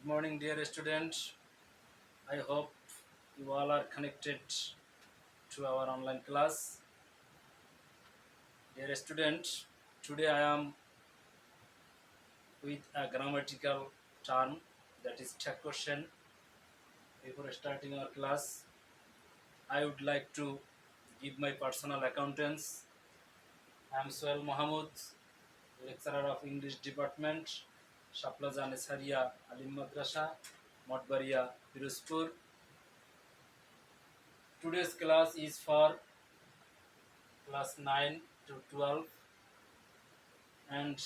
Good morning, dear student. I hope you all are connected to our online class. Dear student, today I am with a grammatical term, that is tech question. Before starting our class, I would like to give my personal accountance. I am Soel Mohammed, lecturer of English department, Shapla Janesaria Alim Madrasa, Motbaria, Piruzpur. Today's class is for class 9 to 12, and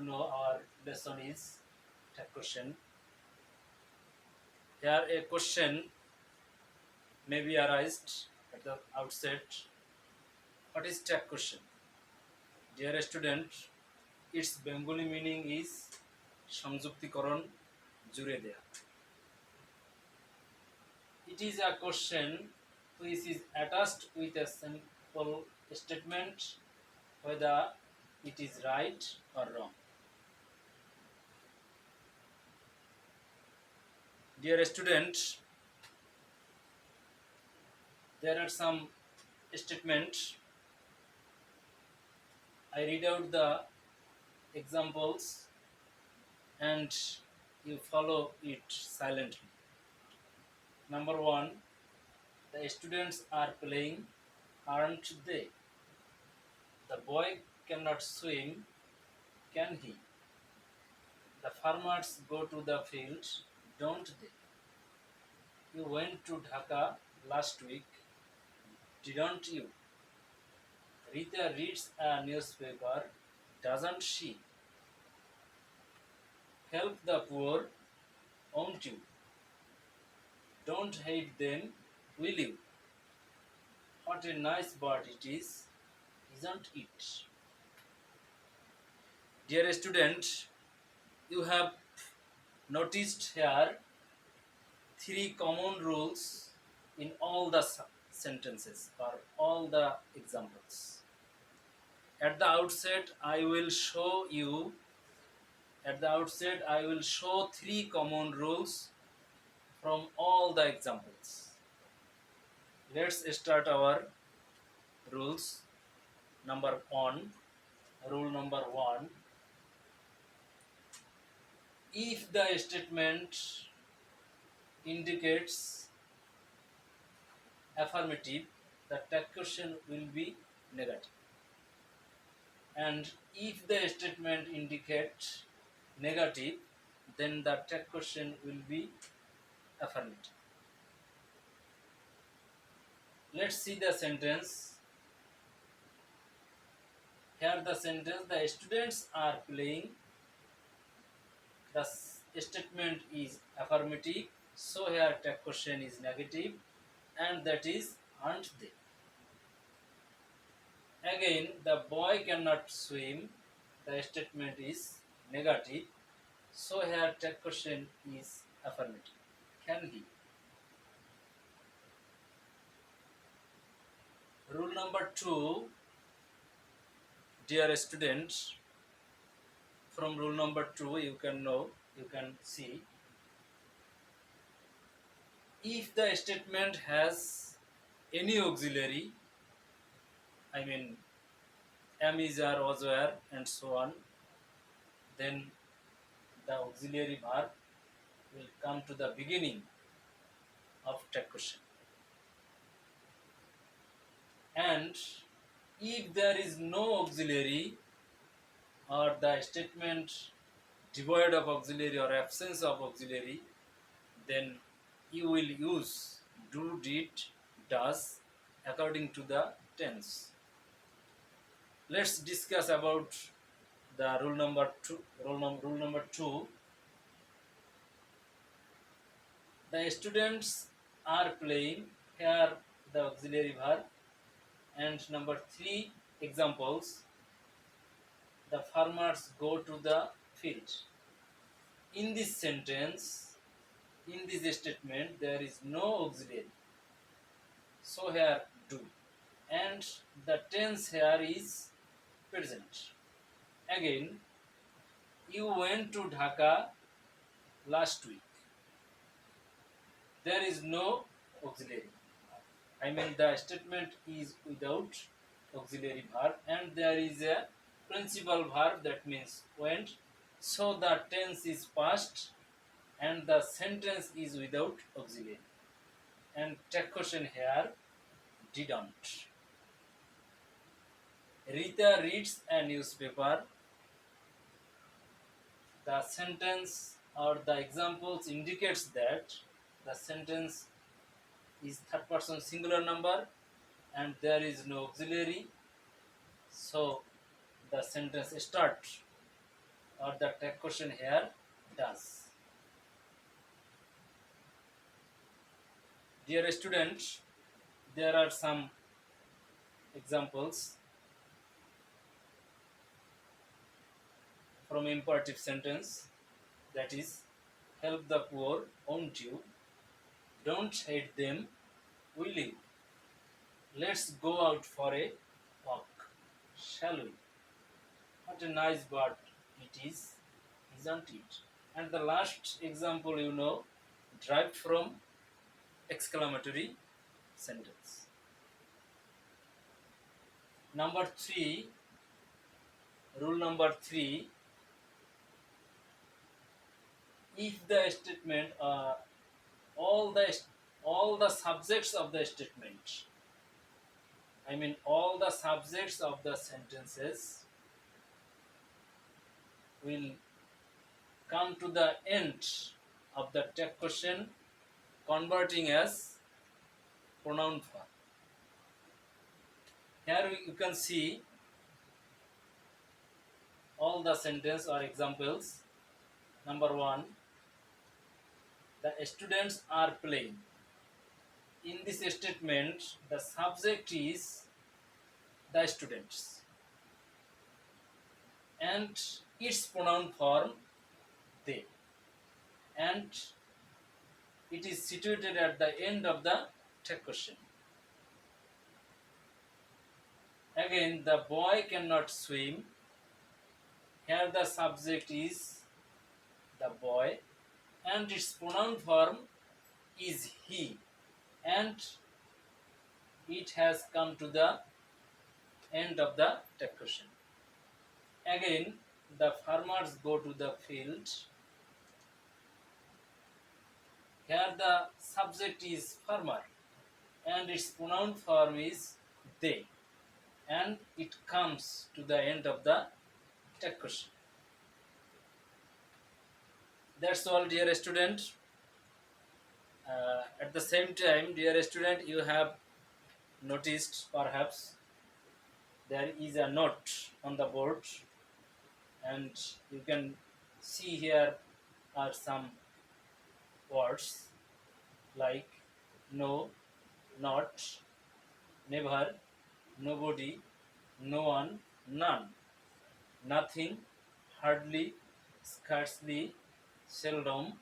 our lesson is tech question. Here a question may be arised at the outset. What is tech question? Dear student, its Bengali meaning is সংযুক্তিকরণ জুড়ে দেয়া. It is a question which is attached with a simple statement whether it is right or wrong. Dear student, there are some statements. I read out the examples and you follow it silently. Number one, the students are playing, aren't they? The boy cannot swim, can he? The farmers go to the field, don't they? You went to Dhaka last week, didn't you? Rita reads a newspaper, doesn't she? Help the poor, won't you? Don't hate them, will you? What a nice bird it is, isn't it? Dear student, you have noticed here three common rules in all the sentences or all the examples. At the outset, I will show three common rules from all the examples. Let's start our rules. Number one, rule number one. If the statement indicates affirmative, the tag question will be negative. And if the statement indicates negative, then the tag question will be affirmative. Let's see the sentence. Here the sentence, the students are playing. The statement is affirmative, so here tag question is negative, and that is aren't they. Again, the boy cannot swim, the statement is negative, so here tag question is affirmative. Can he? Rule number two, dear students, from rule number two you can see, if the statement has any auxiliary, I mean am, is, are, was, were, and so on, then the auxiliary verb will come to the beginning of tag question. And if there is no auxiliary or the statement devoid of auxiliary or absence of auxiliary, then you will use do, did, does according to the tense. Let's discuss about the rule number two. Rule number two. The students are playing. Here the auxiliary verb. And number three examples. The farmers go to the field. In this sentence, in this statement, there is no auxiliary. So here do. And the tense here is present. Again, you went to Dhaka last week. There is no auxiliary. I mean the statement is without auxiliary verb and there is a principal verb, that means went. So the tense is past and the sentence is without auxiliary. And take question here, didn't. Rita reads a newspaper. The sentence or the examples indicates that the sentence is third person singular number and there is no auxiliary. So the sentence starts or the take question here does. Dear students, there are some examples from imperative sentence, that is, help the poor, won't you? Don't hate them, will you? Let's go out for a walk, shall we? What a nice bird it is, isn't it? And the last example, derived from exclamatory sentence. Number 3, rule number 3, if the statement all the subjects of the statement, I mean all the subjects of the sentences will come to the end of the take question converting as pronoun form. Here you can see all the sentence or examples. Number 1, the students are playing. In this statement, the subject is the students and its pronoun form they, and it is situated at the end of the take question. Again, the boy cannot swim. Here the subject is the boy and its pronoun form is he, and it has come to the end of the take question. Again, the farmers go to the field. Here the subject is farmer and its pronoun form is they, and it comes to the end of the take question. That's all, dear student. At the same time, dear student, you have noticed perhaps there is a note on the board and you can see here are some words like no, not, never, nobody, no one, none, nothing, hardly, scarcely, seldom,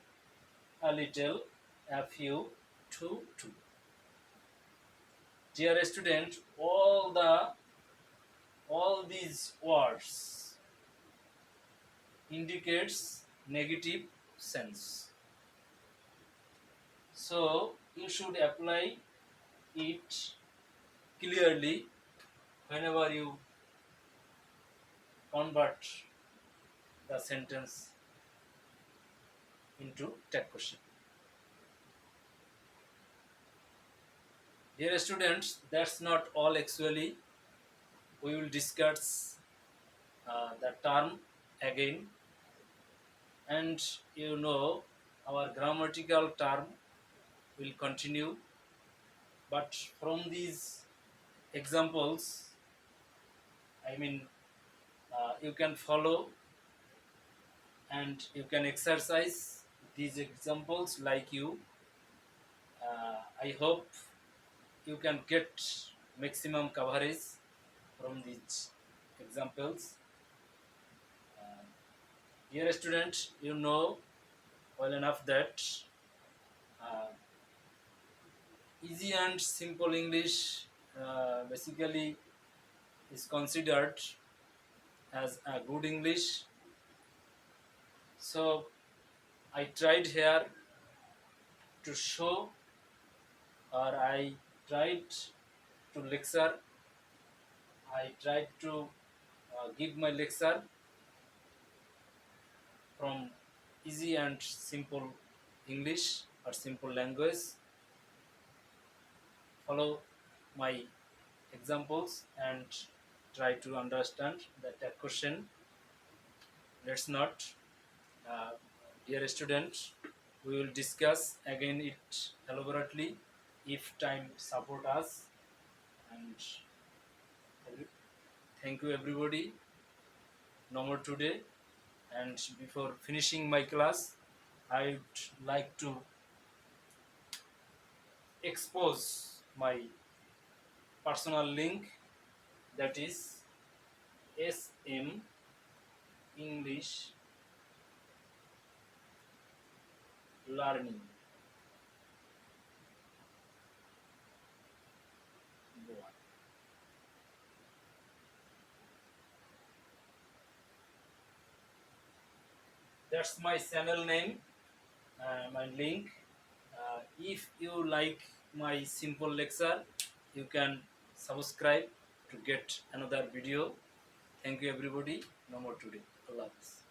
a little, a few, two. Dear student, all these words indicates negative sense. So you should apply it clearly whenever you convert the sentence into take question. Dear students, that's not all actually. We will discuss the term again, and our grammatical term will continue, but from these examples, I mean you can follow and you can exercise these examples like you. I hope you can get maximum coverage from these examples. Dear student, you know well enough that uh, easy and simple English basically is considered as a good English. So I tried here to show, or I tried to lecture. I tried to give my lecture from easy and simple English or simple language. Follow my examples and try to understand that question. Let's not, uh, dear student, we will discuss again it elaborately if time support us. And thank you everybody. No more today. And before finishing my class, I would like to expose my personal link, that is SM English Learning. That's my channel name, my link. If you like my simple lecture, you can subscribe to get another video. Thank you everybody. No more today. Allah Hafiz.